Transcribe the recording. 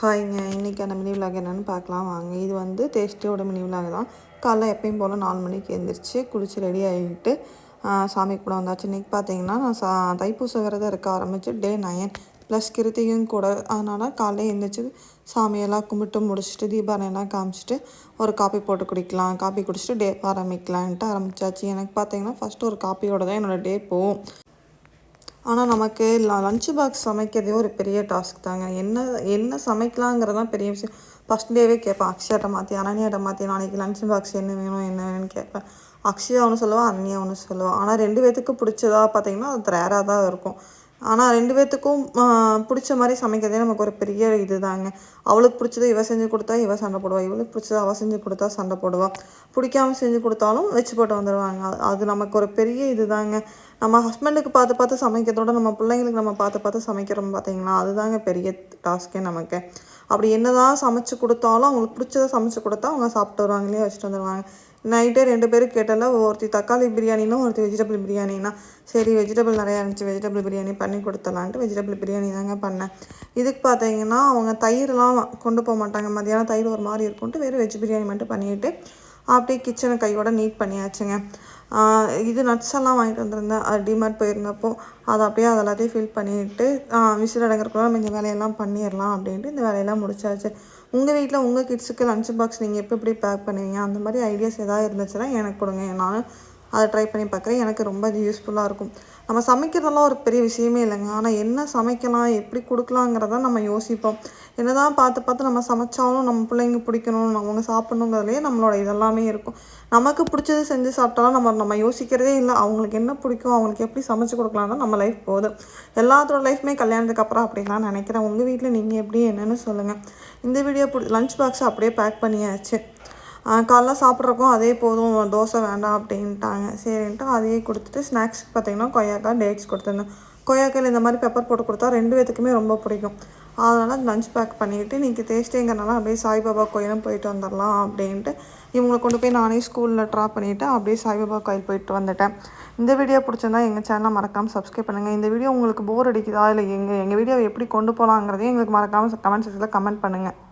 ஹாய்ங்க. இன்றைக்கான mini vlog என்னென்னு பார்க்கலாம் வாங்க. இது வந்து டேஸ்ட்டியோட மினி விலாக் தான். காலைல எப்பயும் போல் 4 மணிக்கு எழுந்திரிச்சு குளிச்சு ரெடி ஆகிட்டு சாமி கூட வந்தாச்சு. இன்றைக்கி பார்த்தீங்கன்னா நான் தைப்பூச விரதம் இருக்க ஆரம்பித்து டே 9 ப்ளஸ் கிருத்திகையும் கூட. அதனால் காலையில் எழுந்திரிச்சு சாமியெல்லாம் கும்பிட்டு முடிச்சுட்டு தீபாவளியெல்லாம் காமிச்சிட்டு ஒரு காப்பி போட்டு குடிக்கலாம், காப்பி குடிச்சிட்டு டே ஆரம்பிக்கலான்ட்டு ஆரம்பித்தாச்சு. எனக்கு பார்த்தீங்கன்னா ஃபஸ்ட்டு ஒரு காப்பியோடு தான் என்னோடய டே போகும். ஆனால் நமக்கு லன்ச் பாக்ஸ் சமைக்கிறதே ஒரு பெரிய டாஸ்க் தாங்க. என்ன சமைக்கலாங்கிறது தான் பெரிய விஷயம். ஃபஸ்ட் டேவே கேட்பேன் அக்ஷயாட்ட மாற்றி, அனன்யாட்ட மாற்றி, நாளைக்கு லன்ச் பாக்ஸ் என்ன வேணும்னு கேட்பேன். அக்ஷயா ஒன்று சொல்லுவாள், அனன்யா ஒன்று சொல்லுவாள். ஆனால் 2 பேர்த்துக்கு பிடிச்சதா பார்த்தீங்கன்னா அது ரேராக தான் இருக்கும். ஆனால் 2 பேர்த்துக்கும் பிடிச்ச மாதிரி சமைக்கிறதே நமக்கு ஒரு பெரிய இது தாங்க. அவளுக்கு பிடிச்சதை இவ செஞ்சு கொடுத்தா இவ சண்டை போடுவாள், இவளுக்கு பிடிச்சதை அவள் செஞ்சு கொடுத்தா சண்டை போடுவாள். பிடிக்காமல் செஞ்சு கொடுத்தாலும் வச்சு போட்டு வந்துடுவாங்க. அது நமக்கு ஒரு பெரிய இது தாங்க. நம்ம ஹஸ்பண்டுக்கு பார்த்து பார்த்து சமைக்கிறதோட நம்ம பிள்ளைங்களுக்கு நம்ம பார்த்து பார்த்து சமைக்கிறோம் பார்த்தீங்களா, அதுதாங்க பெரிய டாஸ்க்கே நமக்கு. அப்படி என்ன தான் சமைச்சு கொடுத்தாலும் அவங்களுக்கு பிடிச்சதை சமைச்சு கொடுத்தா அவங்க சாப்பிட்டு வருவாங்களே, வச்சுட்டு வந்துடுவாங்க. நைட்டே 2 பேரும் கேட்டால, ஒருத்தி தக்காளி பிரியாணினா ஒருத்தி வெஜிடபிள் பிரியாணினா, சரி வெஜிடபிள் நிறையா இருந்துச்சு வெஜிடபிள் பிரியாணி பண்ணி கொடுத்துடலான்ட்டு வெஜிடபிள் பிரியாணி தாங்க பண்ணேன். இதுக்கு பார்த்தீங்கன்னா அவங்க தயிர்லாம் கொண்டு போக மாட்டாங்க, மதியானம் தயிர் ஒரு மாதிரி இருக்கும்ட்டு வெறும் வெஜ் பிரியாணி மட்டும் பண்ணிவிட்டு அப்படியே கிச்சனை கையோட நீட் பண்ணியாச்சுங்க. இது நட்ஸ் எல்லாம் வாங்கிட்டு வந்திருந்தேன், அது டிமார்ட் போயிருந்தப்போ அதை அப்படியே அது எல்லாத்தையும் ஃபில் பண்ணிவிட்டு விசில் அடங்குறதுக்குள்ள நம்ம இந்த வேலையெல்லாம் பண்ணிடலாம் அப்படின்ட்டு இந்த வேலையெல்லாம் முடிச்சாச்சு. உங்கள் வீட்டில் உங்கள் கிட்ஸுக்கு லன்ச் பாக்ஸ் நீங்கள் எப்படி பேக் பண்ணுவீங்க, அந்த மாதிரி ஐடியாஸ் எதாவது இருந்துச்சுன்னா எனக்கு கொடுங்க, நானும் அதை ட்ரை பண்ணி பார்க்குறேன். எனக்கு ரொம்ப இது யூஸ்ஃபுல்லாக இருக்கும். நம்ம சமைக்கிறதெல்லாம் ஒரு பெரிய விஷயமே இல்லைங்க. ஆனால் என்ன சமைக்கலாம், எப்படி கொடுக்கலாங்கிறத நம்ம யோசிப்போம். என்ன தான் பார்த்து பார்த்து நம்ம சமைச்சாலும் நம்ம பிள்ளைங்க பிடிக்கணும், அவங்க சாப்பிட்ணுங்கிறதுலேயே நம்மளோட இதெல்லாமே இருக்கும். நமக்கு பிடிச்சது செஞ்சு சாப்பிட்டாலும் நம்ம யோசிக்கிறதே இல்லை, அவங்களுக்கு என்ன பிடிக்கும், அவங்களுக்கு எப்படி சமைச்சு கொடுக்கலான்னா நம்ம லைஃப் போகுது. எல்லாத்தோட லைஃப்மே கல்யாணத்துக்கு அப்புறம் அப்படின்லாம் நினைக்கிறேன். உங்கள் வீட்டில் நீங்கள் எப்படி என்னென்னு சொல்லுங்கள். இந்த வீடியோ லன்ச் பாக்ஸை அப்படியே பேக் பண்ணியாச்சு. காலைல சாப்பிட்றக்கும் அதே போதும், தோசை வேண்டாம் அப்படின்ட்டாங்க. சரின்ட்டு அதையே கொடுத்துட்டு ஸ்நாக்ஸுக்கு பார்த்திங்கன்னா கொய்யாக்காய் டேட்ஸ் கொடுத்துருந்தேன். கொய்யாக்காயில் இந்த மாதிரி பெப்பர் போட்டு கொடுத்தா 2 பேத்துக்குமே ரொம்ப பிடிக்கும். அதனால் லன்ச் பேக் பண்ணிவிட்டு இன்றைக்கி டேஸ்ட்டேங்கிறனால அப்படியே சாய்பாபா கோயிலும் போயிட்டு வந்துடலாம் அப்படின்ட்டு இவங்களை கொண்டு போய் நானே ஸ்கூலில் ட்ராப் பண்ணிவிட்டு அப்படியே சாய்பாபா கோயில் போயிட்டு வந்துட்டேன். இந்த வீடியோ பிடிச்சிருந்தா எங்கள் சேனலை மறக்காமல் சப்ஸ்கிரைப் பண்ணுங்கள். இந்த வீடியோ உங்களுக்கு போர் அடிக்குதா, இல்லை எங்கள் வீடியோவை எப்படி கொண்டு போகலாங்கிறதையும் எங்களுக்கு மறக்காமல் கமெண்ட் செக்ஷனில் கமெண்ட் பண்ணுங்கள்.